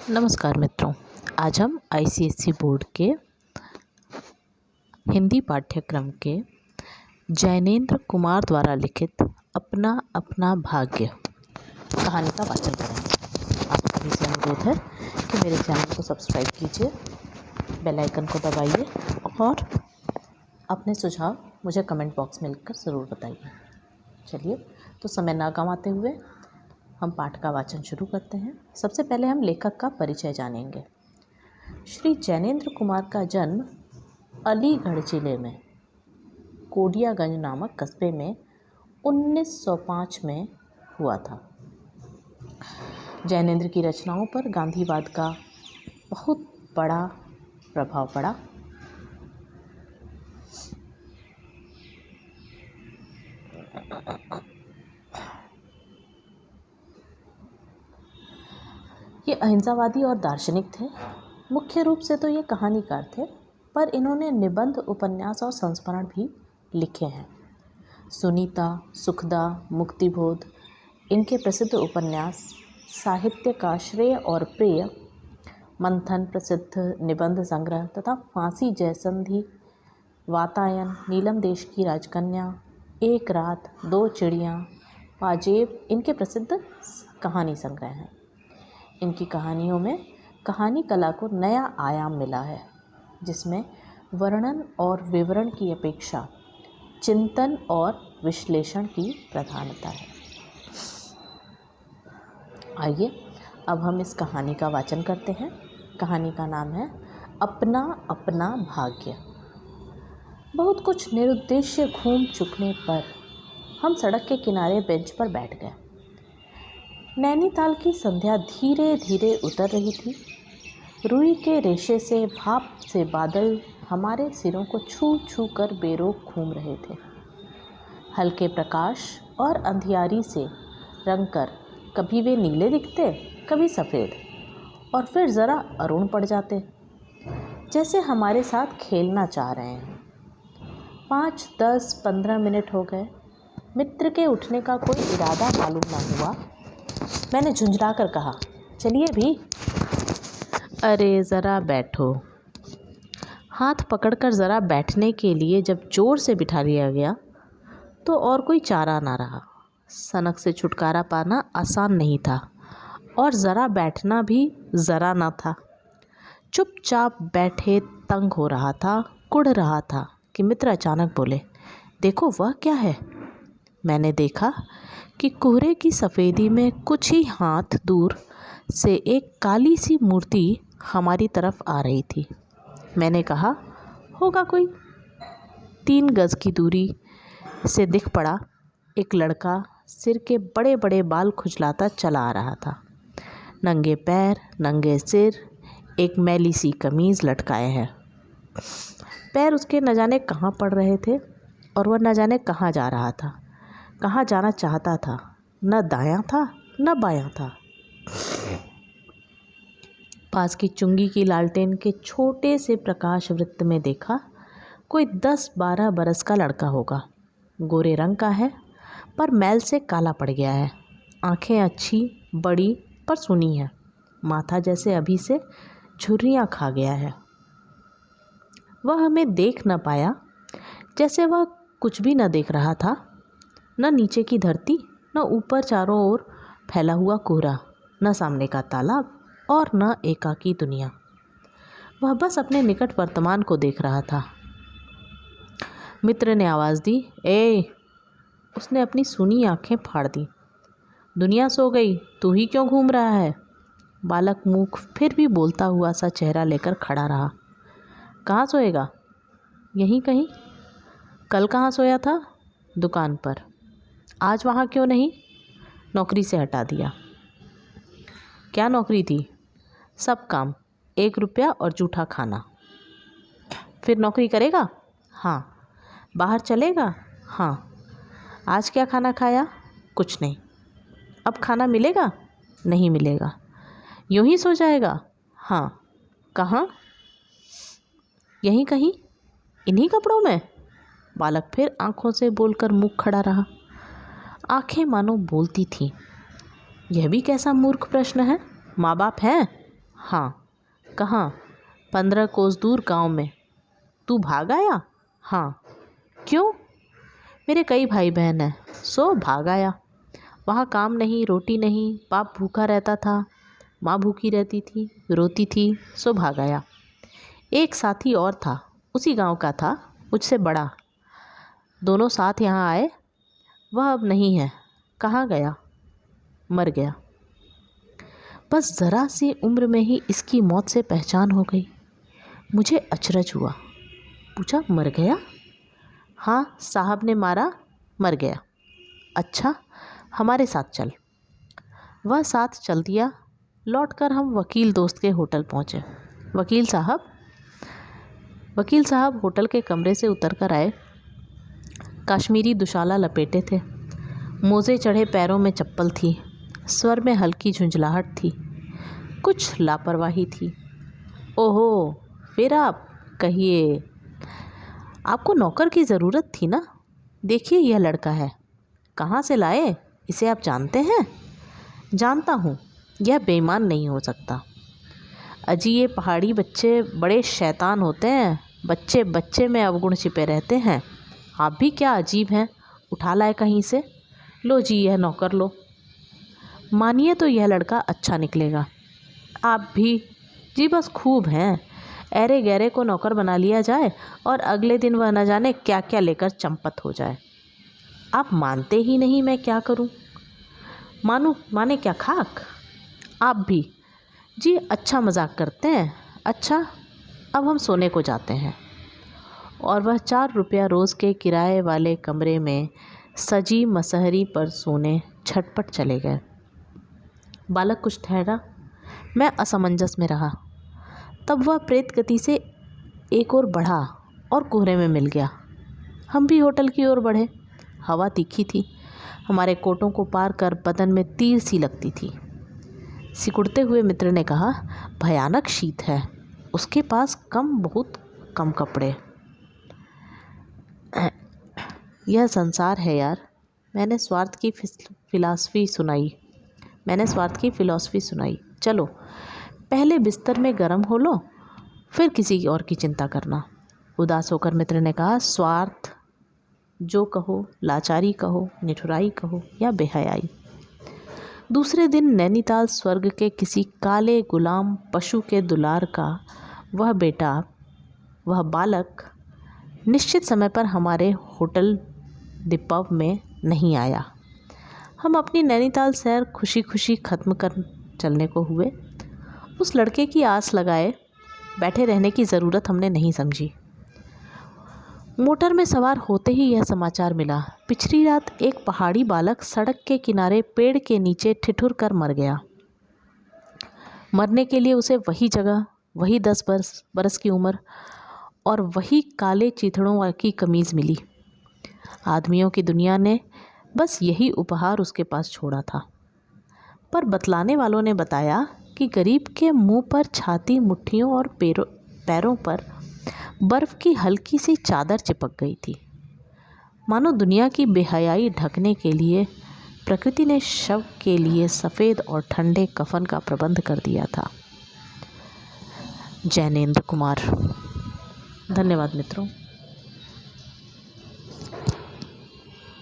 नमस्कार मित्रों, आज हम आईसीएसई बोर्ड के हिंदी पाठ्यक्रम के जैनेंद्र कुमार द्वारा लिखित अपना अपना भाग्य कहानी का वाचन करेंगे। आप सभी से अनुरोध है कि मेरे चैनल को सब्सक्राइब कीजिए, बेल आइकन को दबाइए और अपने सुझाव मुझे कमेंट बॉक्स में लिखकर ज़रूर बताइए। चलिए तो समय ना गंवाते हुए हम पाठ का वाचन शुरू करते हैं। सबसे पहले हम लेखक का परिचय जानेंगे। श्री जैनेंद्र कुमार का जन्म अलीगढ़ जिले में कोडियागंज नामक कस्बे में 1905 में हुआ था। जैनेंद्र की रचनाओं पर गांधीवाद का बहुत बड़ा प्रभाव पड़ा। ये अहिंसावादी और दार्शनिक थे। मुख्य रूप से तो ये कहानीकार थे, पर इन्होंने निबंध, उपन्यास और संस्मरण भी लिखे हैं। सुनीता, सुखदा, मुक्तिबोध इनके प्रसिद्ध उपन्यास, साहित्य का श्रेय और प्रिय, मंथन प्रसिद्ध निबंध संग्रह तथा फांसी जयसंधि, वातायन, नीलम देश की राजकन्या, एक रात, दो चिड़ियाँ, पाजेब इनके प्रसिद्ध कहानी संग्रह हैं। इनकी कहानियों में कहानी कला को नया आयाम मिला है, जिसमें वर्णन और विवरण की अपेक्षा चिंतन और विश्लेषण की प्रधानता है। आइए अब हम इस कहानी का वाचन करते हैं। कहानी का नाम है अपना अपना भाग्य। बहुत कुछ निरुद्देश्य घूम चुकने पर हम सड़क के किनारे बेंच पर बैठ गए। नैनीताल की संध्या धीरे धीरे उतर रही थी। रुई के रेशे से भाप से बादल हमारे सिरों को छू छू कर बेरोक घूम रहे थे। हल्के प्रकाश और अंधियारी से रंगकर कभी वे नीले दिखते, कभी सफ़ेद, और फिर ज़रा अरुण पड़ जाते, जैसे हमारे साथ खेलना चाह रहे हैं। 5, 10, 15 मिनट हो गए। मित्र के उठने का कोई इरादा मालूम न हुआ। मैंने झुंझला कर कहा, चलिए भी। अरे ज़रा बैठो। हाथ पकड़कर ज़रा बैठने के लिए जब ज़ोर से बिठा लिया गया तो और कोई चारा ना रहा। सनक से छुटकारा पाना आसान नहीं था और ज़रा बैठना भी ज़रा ना था। चुपचाप बैठे तंग हो रहा था, कुढ़ रहा था कि मित्र अचानक बोले, देखो वह क्या है। मैंने देखा कि कोहरे की सफ़ेदी में कुछ ही हाथ दूर से एक काली सी मूर्ति हमारी तरफ आ रही थी। मैंने कहा, होगा कोई। 3 गज़ की दूरी से दिख पड़ा एक लड़का, सिर के बड़े बड़े बाल खुजलाता चला आ रहा था। नंगे पैर, नंगे सिर, एक मैली सी कमीज़ लटकाए है। पैर उसके न जाने कहाँ पड़ रहे थे और वह न जाने कहाँ जा रहा था, कहाँ जाना चाहता था। न दायां था न बायां था। पास की चुंगी की लालटेन के छोटे से प्रकाश वृत्त में देखा, कोई 10-12 बरस का लड़का होगा। गोरे रंग का है, पर मैल से काला पड़ गया है। आंखें अच्छी, बड़ी, पर सूनी है। माथा जैसे अभी से झुर्रियाँ खा गया है। वह हमें देख न पाया, जैसे वह कुछ भी न देख रहा था। न नीचे की धरती, न ऊपर चारों ओर फैला हुआ कोहरा, न सामने का तालाब और न एकाकी दुनिया। वह बस अपने निकट वर्तमान को देख रहा था। मित्र ने आवाज़ दी, ए। उसने अपनी सूनी आंखें फाड़ दी। दुनिया सो गई, तू ही क्यों घूम रहा है। बालक मुख फिर भी बोलता हुआ सा चेहरा लेकर खड़ा रहा। कहाँ सोएगा? यहीं कहीं। कल कहाँ सोया था? दुकान पर। आज वहाँ क्यों नहीं? नौकरी से हटा दिया। क्या नौकरी थी? सब काम, 1 रुपया और जूठा खाना। फिर नौकरी करेगा? हाँ। बाहर चलेगा? हाँ। आज क्या खाना खाया? कुछ नहीं। अब खाना मिलेगा? नहीं मिलेगा। यूँ ही सो जाएगा? हाँ। कहाँ? यहीं कहीं। इन्हीं कपड़ों में? बालक फिर आंखों से बोलकर मुख खड़ा रहा। आंखें मानो बोलती थीं, यह भी कैसा मूर्ख प्रश्न है। माँ बाप हैं? हाँ। कहाँ? 15 कोस दूर गांव में। तू भाग आया? हाँ। क्यों? मेरे कई भाई बहन हैं, सो भाग आया। वहाँ काम नहीं, रोटी नहीं, बाप भूखा रहता था, माँ भूखी रहती थी, रोती थी, सो भाग आया। एक साथी और था, उसी गांव का था, मुझसे बड़ा। दोनों साथ यहाँ आए। वह अब नहीं है। कहाँ गया? मर गया। बस ज़रा सी उम्र में ही इसकी मौत से पहचान हो गई। मुझे अचरज हुआ। पूछा, मर गया? हाँ, साहब ने मारा, मर गया। अच्छा, हमारे साथ चल। वह साथ चल दिया। लौटकर हम वकील दोस्त के होटल पहुँचे। वकील साहब होटल के कमरे से उतर कर आए। कश्मीरी दुशाला लपेटे थे, मोजे चढ़े पैरों में चप्पल थी, स्वर में हल्की झुंझलाहट थी, कुछ लापरवाही थी। ओहो, फिर आप? कहिए। आपको नौकर की ज़रूरत थी ना? देखिए, यह लड़का है। कहाँ से लाए? इसे आप जानते हैं? जानता हूँ, यह बेईमान नहीं हो सकता। अजी, ये पहाड़ी बच्चे बड़े शैतान होते हैं। बच्चे बच्चे में अवगुण छिपे रहते हैं। आप भी क्या अजीब हैं, उठा लाए कहीं से। लो जी, यह नौकर लो। मानिए तो यह लड़का अच्छा निकलेगा। आप भी? जी बस खूब हैं। ऐरे गैरे को नौकर बना लिया जाए और अगले दिन वह न जाने क्या क्या लेकर चंपत हो जाए। आप मानते ही नहीं, मैं क्या करूं? माने क्या खाक? आप भी? जी अच्छा मजाक करते हैं। अच्छा, अब हम सोने को जाते हैं। और वह 4 रुपया रोज़ के किराए वाले कमरे में सजी मसहरी पर सोने झटपट चले गए। बालक कुछ ठहरा। मैं असमंजस में रहा। तब वह प्रेत गति से एक ओर बढ़ा और कोहरे में मिल गया। हम भी होटल की ओर बढ़े। हवा तीखी थी, हमारे कोटों को पार कर बदन में तीर सी लगती थी। सिकुड़ते हुए मित्र ने कहा, भयानक शीत है, उसके पास बहुत कम कपड़े। यह संसार है यार। मैंने स्वार्थ की फिलॉसफी सुनाई। चलो, पहले बिस्तर में गर्म हो लो, फिर किसी और की चिंता करना। उदास होकर मित्र ने कहा, स्वार्थ जो कहो, लाचारी कहो, निठुराई कहो या बेहयाई। दूसरे दिन नैनीताल स्वर्ग के किसी काले गुलाम पशु के दुलार का वह बालक निश्चित समय पर हमारे होटल दीपव में नहीं आया। हम अपनी नैनीताल सैर खुशी खुशी ख़त्म कर चलने को हुए। उस लड़के की आस लगाए बैठे रहने की ज़रूरत हमने नहीं समझी। मोटर में सवार होते ही यह समाचार मिला, पिछली रात एक पहाड़ी बालक सड़क के किनारे पेड़ के नीचे ठिठुर कर मर गया। मरने के लिए उसे वही जगह, वही 10 बरस की उम्र और वही काले चीथड़ों की कमीज़ मिली। आदमियों की दुनिया ने बस यही उपहार उसके पास छोड़ा था। पर बतलाने वालों ने बताया कि गरीब के मुंह पर, छाती, मुट्ठियों और पैरों पर बर्फ़ की हल्की सी चादर चिपक गई थी। मानो दुनिया की बेहयाई ढकने के लिए प्रकृति ने शव के लिए सफ़ेद और ठंडे कफन का प्रबंध कर दिया था। जैनेंद्र कुमार। धन्यवाद मित्रों।